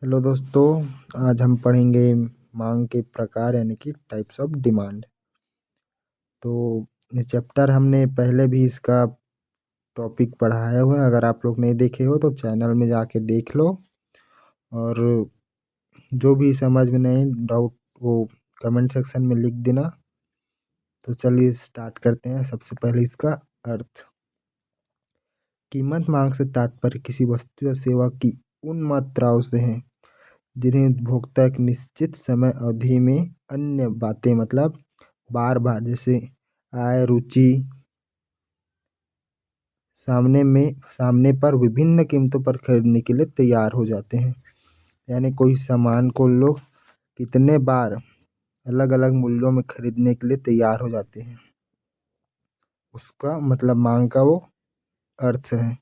Hello दोस्तों। आज हम पढ़ेंगे मांग के प्रकार यानी कि टाइप्स ऑफ डिमांड। तो ये चैप्टर हमने पहले भी इसका टॉपिक पढ़ाया हुआ है। अगर आप लोग नहीं देखे हो तो चैनल में जाके देख लो, और जो भी समझ में नहीं डाउट वो कमेंट सेक्शन में लिख देना। तो चलिए स्टार्ट करते हैं। सबसे पहले इसका अर्थ। कीमत मांग से तात्पर्य किसी वस्तु या सेवा की उन मात्राओं से है जिन्हें उपभोक्ता एक निश्चित समय अवधि में अन्य बातें मतलब बार बार, जैसे आय, रुचि, सामने पर विभिन्न कीमतों पर खरीदने के लिए तैयार हो जाते हैं। यानी कोई सामान को लोग कितने बार अलग अलग मूल्यों में खरीदने के लिए तैयार हो जाते हैं, उसका मतलब मांग का वो अर्थ है।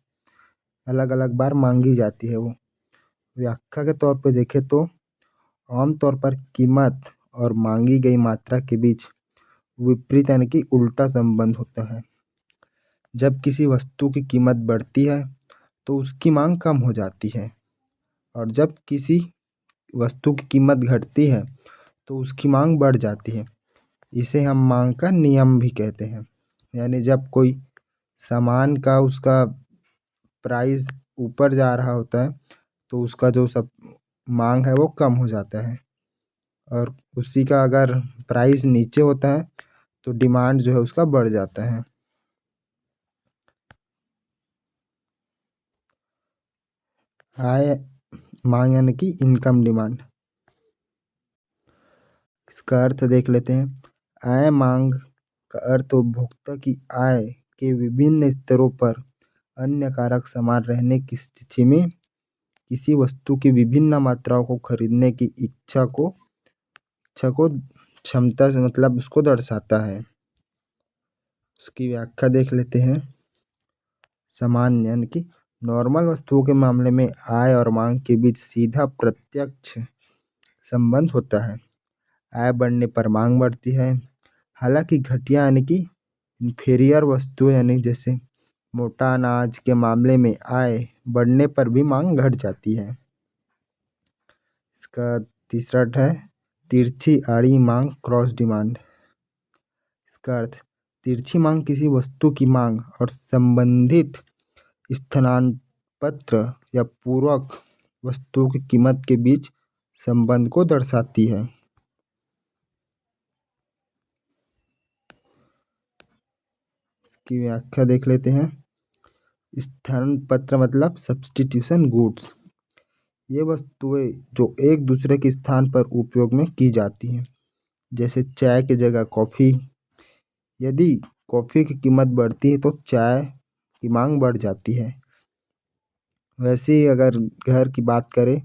अलग अलग बार मांगी जाती है वो। व्याख्या के तौर पे देखें तो आमतौर पर कीमत और मांगी गई मात्रा के बीच विपरीत यानी कि उल्टा संबंध होता है। जब किसी वस्तु की कीमत बढ़ती है तो उसकी मांग कम हो जाती है, और जब किसी वस्तु की कीमत घटती है तो उसकी मांग बढ़ जाती है। इसे हम मांग का नियम भी कहते हैं। यानी जब कोई सामान का उसका प्राइस ऊपर जा रहा होता है तो उसका जो सब मांग है वो कम हो जाता है, और उसी का अगर प्राइस नीचे होता है तो डिमांड जो है उसका बढ़ जाता है। आय मांग यानी कि इनकम डिमांड। इसका अर्थ देख लेते हैं। आय मांग का अर्थ उपभोक्ता की आय के विभिन्न स्तरों पर अन्य कारक समान रहने की स्थिति में किसी वस्तु की विभिन्न मात्राओं को खरीदने की इच्छा को क्षमता से मतलब उसको दर्शाता है। उसकी व्याख्या देख लेते हैं। सामान्य यानी कि नॉर्मल वस्तुओं के मामले में आय और मांग के बीच सीधा प्रत्यक्ष संबंध होता है। आय बढ़ने पर मांग बढ़ती है। हालांकि घटिया यानी कि इन्फीरियर वस्तु यानी जैसे मोटा अनाज के मामले में आय बढ़ने पर भी मांग घट जाती है। इसका तीसरा अर्थ है तिरछी आड़ी मांग, क्रॉस डिमांड। इसका अर्थ तिरछी मांग किसी वस्तु की मांग और संबंधित स्थानापन्न या पूरक वस्तुओं की कीमत के बीच संबंध को दर्शाती है। इसकी व्याख्या देख लेते हैं। स्थानापन्न मतलब सब्स्टिट्यूशन गुड्स। ये वस्तुएं जो एक दूसरे के स्थान पर उपयोग में की जाती हैं, जैसे चाय की जगह कॉफ़ी। यदि कॉफ़ी की कीमत बढ़ती है तो चाय की मांग बढ़ जाती है। वैसे ही अगर घर की बात करें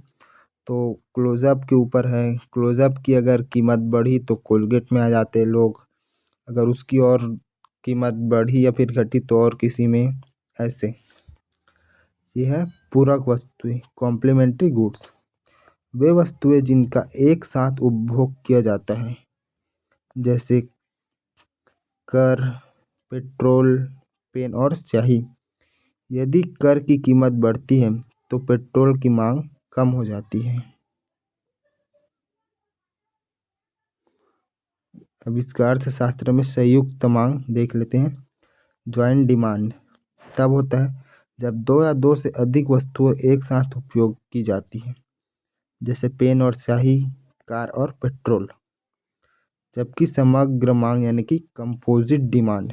तो क्लोज़अप के ऊपर है। क्लोज़अप की अगर कीमत बढ़ी तो कोलगेट में आ जाते हैं लोग। अगर उसकी और कीमत बढ़ी या फिर घटी तो और किसी में, ऐसे। यह है पूरक वस्तुएं, कॉम्प्लीमेंट्री गुड्स। वे वस्तुएं जिनका एक साथ उपभोग किया जाता है, जैसे कर, पेट्रोल, पेन और स्याही। यदि कर की कीमत बढ़ती है तो पेट्रोल की मांग कम हो जाती है। अब इसका अर्थशास्त्र में संयुक्त मांग देख लेते हैं। जॉइंट डिमांड तब होता है जब दो या दो से अधिक वस्तुएं एक साथ उपयोग की जाती हैं, जैसे पेन और स्याही, कार और पेट्रोल। जबकि समग्र मांग यानी कि कंपोजिट डिमांड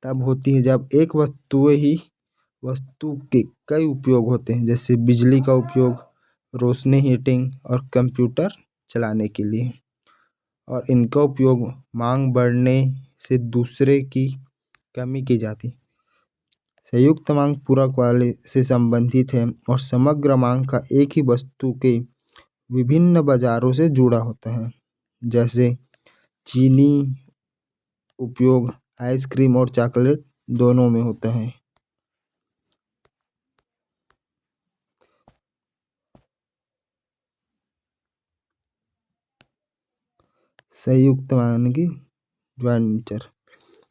तब होती है जब एक वस्तु के कई उपयोग होते हैं, जैसे बिजली का उपयोग, रोशनी, हीटिंग और कंप्यूटर चलाने के लिए, और इनका उपयोग मांग बढ़ने से दूसरे की कमी की जाती। संयुक्त मांग पूरक वाले से संबंधित है और समग्र मांग का एक ही वस्तु के विभिन्न बाजारों से जुड़ा होता है, जैसे चीनी उपयोग आइसक्रीम और चॉकलेट दोनों में होता है। संयुक्त मांग की ज्वाइंट वेंचर।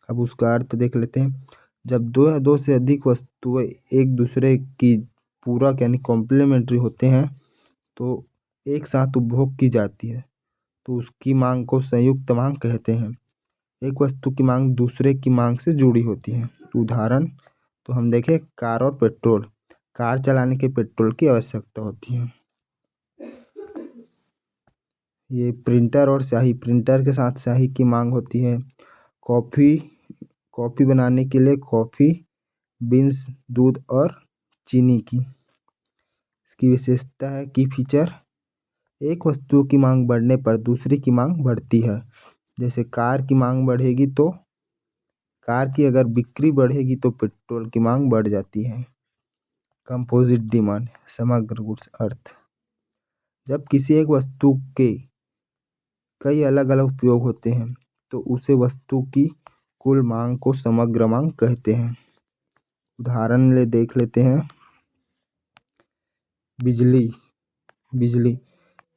अब उसका अर्थ देख लेते हैं। जब दो या दो से अधिक वस्तुएं एक दूसरे की पूरक यानी कॉम्प्लीमेंट्री होते हैं तो एक साथ उपभोग की जाती है तो उसकी मांग को संयुक्त मांग कहते हैं। एक वस्तु की मांग दूसरे की मांग से जुड़ी होती है। उदाहरण तो हम देखें कार और पेट्रोल। कार चलाने के पेट्रोल की आवश्यकता होती है। ये प्रिंटर और स्याही। प्रिंटर के साथ स्याही की मांग होती है। कॉफ़ी बनाने के लिए कॉफ़ी बीन्स, दूध और चीनी की। इसकी विशेषता है कि फीचर एक वस्तु की मांग बढ़ने पर दूसरी की मांग बढ़ती है। जैसे कार की मांग बढ़ेगी तो कार की अगर बिक्री बढ़ेगी तो पेट्रोल की मांग बढ़ जाती है। कंपोजिट डिमांड, समग्र गुड्स अर्थ। जब किसी एक वस्तु के कई अलग अलग उपयोग होते हैं तो उसे वस्तु की कुल मांग को समग्र मांग कहते हैं। उदाहरण देख लेते हैं। बिजली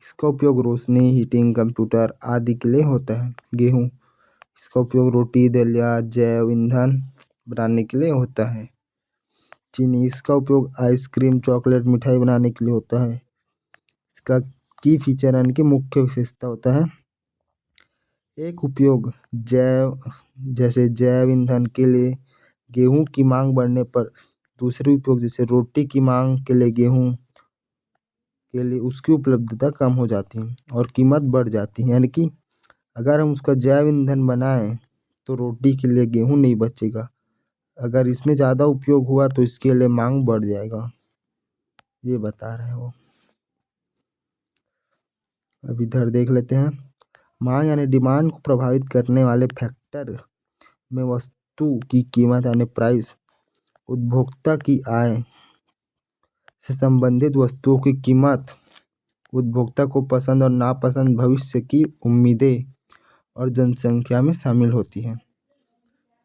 इसका उपयोग रोशनी, हीटिंग, कंप्यूटर आदि के लिए होता है। गेहूँ इसका उपयोग रोटी, दलिया, जैव ईंधन बनाने के लिए होता है। चीनी इसका उपयोग आइसक्रीम, चॉकलेट, मिठाई बनाने के लिए होता है। इसका की फीचर यानी कि मुख्य विशेषता होता है। एक उपयोग जैसे जैव ईंधन के लिए गेहूं की मांग बढ़ने पर दूसरे उपयोग जैसे रोटी की मांग के लिए गेहूं के लिए उसकी उपलब्धता कम हो जाती है और कीमत बढ़ जाती है। यानी कि अगर हम उसका जैव ईंधन बनाएं तो रोटी के लिए गेहूं नहीं बचेगा। अगर इसमें ज़्यादा उपयोग हुआ तो इसके लिए मांग बढ़ जाएगा। ये बता रहे हैं वो। अब इधर देख लेते हैं। मांग यानी डिमांड को प्रभावित करने वाले फैक्टर में वस्तु की कीमत यानी प्राइस, उपभोक्ता की आय से संबंधित वस्तुओं की कीमत, उपभोक्ता को पसंद और नापसंद, भविष्य की उम्मीदें और जनसंख्या में शामिल होती है।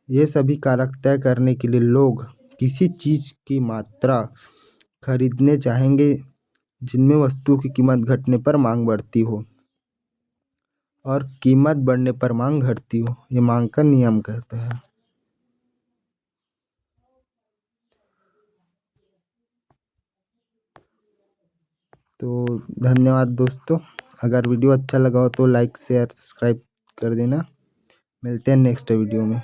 ये सभी कारक तय करने के लिए लोग किसी चीज़ की मात्रा खरीदने चाहेंगे जिनमें वस्तु की कीमत घटने पर मांग बढ़ती हो और कीमत बढ़ने पर मांग घटती हो। ये मांग का नियम कहते हैं। तो धन्यवाद दोस्तों। अगर वीडियो अच्छा लगा हो तो लाइक, शेयर, सब्सक्राइब कर देना। मिलते हैं नेक्स्ट वीडियो में।